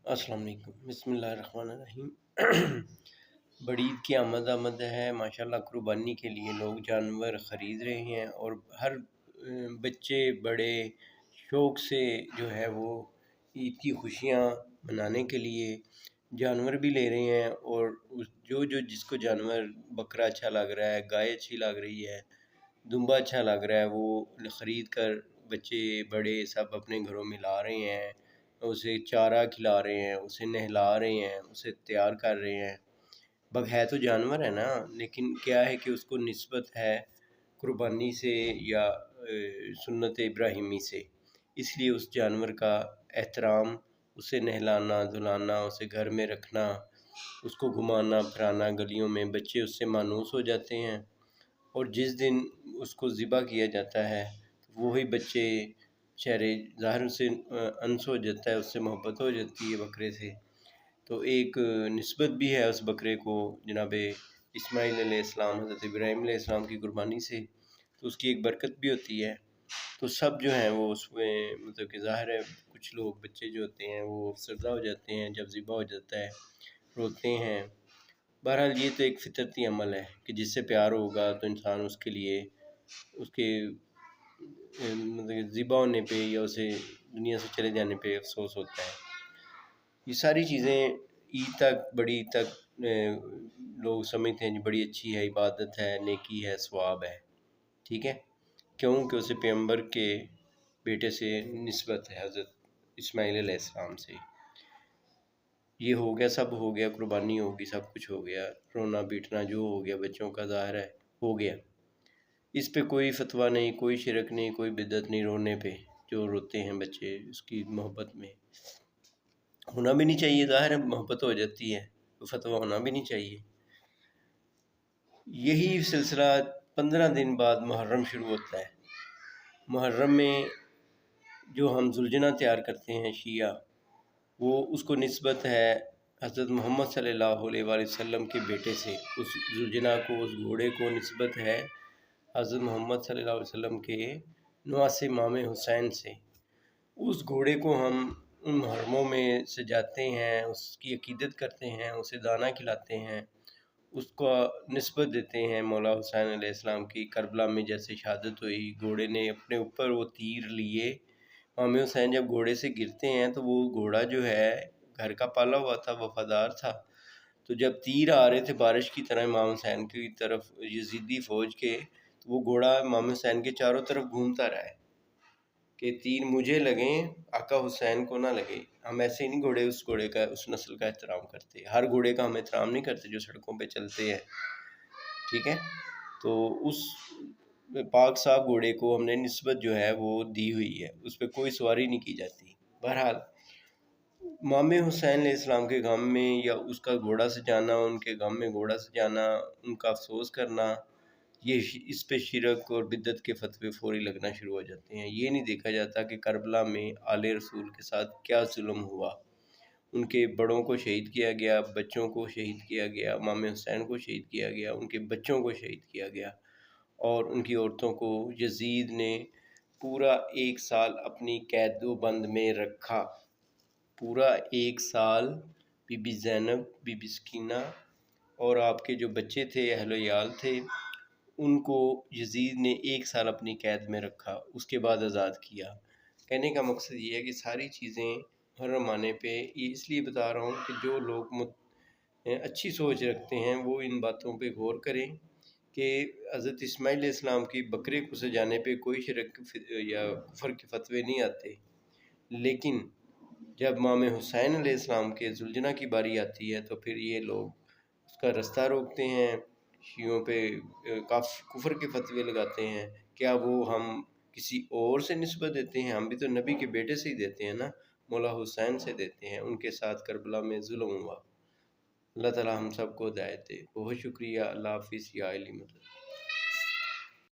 السلام علیکم، بسم اللہ الرحمن الرحیم۔ بڑی عید کی آمد ہے، ماشاءاللہ قربانی کے لیے لوگ جانور خرید رہے ہیں، اور ہر بچے بڑے شوق سے جو ہے وہ عید کی خوشیاں منانے کے لیے جانور بھی لے رہے ہیں، اور جس کو جانور بکرا اچھا لگ رہا ہے، گائے اچھی لگ رہی ہے، دمبا اچھا لگ رہا ہے، وہ خرید کر بچے بڑے سب اپنے گھروں میں لا رہے ہیں، اسے چارہ کھلا رہے ہیں، اسے نہلا رہے ہیں، اسے تیار کر رہے ہیں۔ ہے تو جانور ہے نا، لیکن کیا ہے کہ اس کو نسبت ہے قربانی سے یا سنت ابراہیمی سے، اس لیے اس جانور کا احترام، اسے نہلانا دھلانا، اسے گھر میں رکھنا، اس کو گھمانا پھرانا گلیوں میں، بچے اس سے مانوس ہو جاتے ہیں، اور جس دن اس کو ذبح کیا جاتا ہے وہی بچے چہرے ظاہر سے انس ہو جاتا ہے، اس سے محبت ہو جاتی ہے بکرے سے، تو ایک نسبت بھی ہے اس بکرے کو جناب اسماعیل علیہ السلام، حضرت ابراہیم علیہ السلام کی قربانی سے، تو اس کی ایک برکت بھی ہوتی ہے۔ تو سب جو ہیں وہ اس میں مطلب کہ ظاہر ہے کچھ لوگ بچے جو ہوتے ہیں وہ افسردہ ہو جاتے ہیں جب ذبح ہو جاتا ہے، روتے ہیں۔ بہرحال یہ تو ایک فطرتی عمل ہے کہ جس سے پیار ہوگا تو انسان اس کے لیے اس کے مطلب ذبح ہونے پہ یا اسے دنیا سے چلے جانے پہ افسوس ہوتا ہے۔ یہ ساری چیزیں عید تک، بڑی عید تک لوگ سمجھتے ہیں بڑی اچھی ہے، عبادت ہے، نیکی ہے، ثواب ہے، ٹھیک ہے، کیونکہ اسے پیغمبر کے بیٹے سے نسبت ہے، حضرت اسماعیل علیہ السلام سے۔ یہ ہو گیا، سب ہو گیا، قربانی ہوگی، سب کچھ ہو گیا، رونا پیٹنا جو ہو گیا بچوں کا ظاہر ہے ہو گیا، اس پہ کوئی فتویٰ نہیں، کوئی شرک نہیں، کوئی بدعت نہیں رونے پہ، جو روتے ہیں بچے اس کی محبت میں، ہونا بھی نہیں چاہیے، ظاہر ہے محبت ہو جاتی ہے تو فتویٰ ہونا بھی نہیں چاہیے۔ یہی سلسلہ 15 دن بعد محرم شروع ہوتا ہے۔ محرم میں جو ہم زلجنا تیار کرتے ہیں شیعہ، وہ اس کو نسبت ہے حضرت محمد صلی اللہ علیہ وآلہ وسلم کے بیٹے سے، اس زلجنا کو، اس گھوڑے کو نسبت ہے حضرت محمد صلی اللہ علیہ وسلم کے نواسے امام حسین سے۔ اس گھوڑے کو ہم ان محرموں میں سجاتے ہیں، اس کی عقیدت کرتے ہیں، اسے دانہ کھلاتے ہیں، اس کو نسبت دیتے ہیں مولا حسین علیہ السلام کی۔ کربلا میں جیسے شہادت ہوئی، گھوڑے نے اپنے اوپر وہ تیر لیے، امام حسین جب گھوڑے سے گرتے ہیں تو وہ گھوڑا جو ہے گھر کا پالا ہوا تھا، وفادار تھا، تو جب تیر آ رہے تھے بارش کی طرح امام حسین کی طرف یزیدی فوج کے، تو وہ گھوڑا امام حسین کے چاروں طرف گھومتا رہا ہے کہ تیر مجھے لگیں، آقا حسین کو نہ لگے۔ ہم ایسے ہی نہیں اس گھوڑے کا، اس نسل کا احترام کرتے، ہر گھوڑے کا ہم احترام نہیں کرتے جو سڑکوں پہ چلتے ہیں، ٹھیک ہے۔ تو اس پاک صاحب گھوڑے کو ہم نے نسبت جو ہے وہ دی ہوئی ہے، اس پہ کوئی سواری نہیں کی جاتی۔ بہرحال امام حسین علیہ السلام کے غم میں یا اس کا گھوڑا سجانا، ان کے غم میں گھوڑا سجانا، ان کا افسوس کرنا، یہ اس پہ شرک اور بدعت کے فتوے فوری لگنا شروع ہو جاتے ہیں۔ یہ نہیں دیکھا جاتا کہ کربلا میں آل رسول کے ساتھ کیا ظلم ہوا، ان کے بڑوں کو شہید کیا گیا، بچوں کو شہید کیا گیا، امام حسین کو شہید کیا گیا، ان کے بچوں کو شہید کیا گیا، اور ان کی عورتوں کو یزید نے پورا 1 سال اپنی قید و بند میں رکھا، پورا 1 سال۔ بی بی زینب، بی بی سکینہ اور آپ کے جو بچے تھے، اہل و عیال تھے، ان کو یزید نے 1 سال اپنی قید میں رکھا، اس کے بعد آزاد کیا۔ کہنے کا مقصد یہ ہے کہ ساری چیزیں محرم آنے پہ، یہ اس لیے بتا رہا ہوں کہ جو لوگ اچھی سوچ رکھتے ہیں وہ ان باتوں پہ غور کریں کہ حضرت اسماعیل علیہ السلام کی بکرے کو سجانے پہ کوئی شرک یا کفر کے فتوے نہیں آتے، لیکن جب امام حسین علیہ السلام کے زلجنا کی باری آتی ہے تو پھر یہ لوگ اس کا رستہ روکتے ہیں، شیعوں پہ کفر کے فتوے لگاتے ہیں۔ کیا وہ ہم کسی اور سے نسبت دیتے ہیں؟ ہم بھی تو نبی کے بیٹے سے ہی دیتے ہیں نا، مولا حسین سے دیتے ہیں، ان کے ساتھ کربلا میں ظلم ہوا۔ اللہ تعالی ہم سب کو ہدایت دے۔ بہت شکریہ، اللہ حافظ، یا علی مدد۔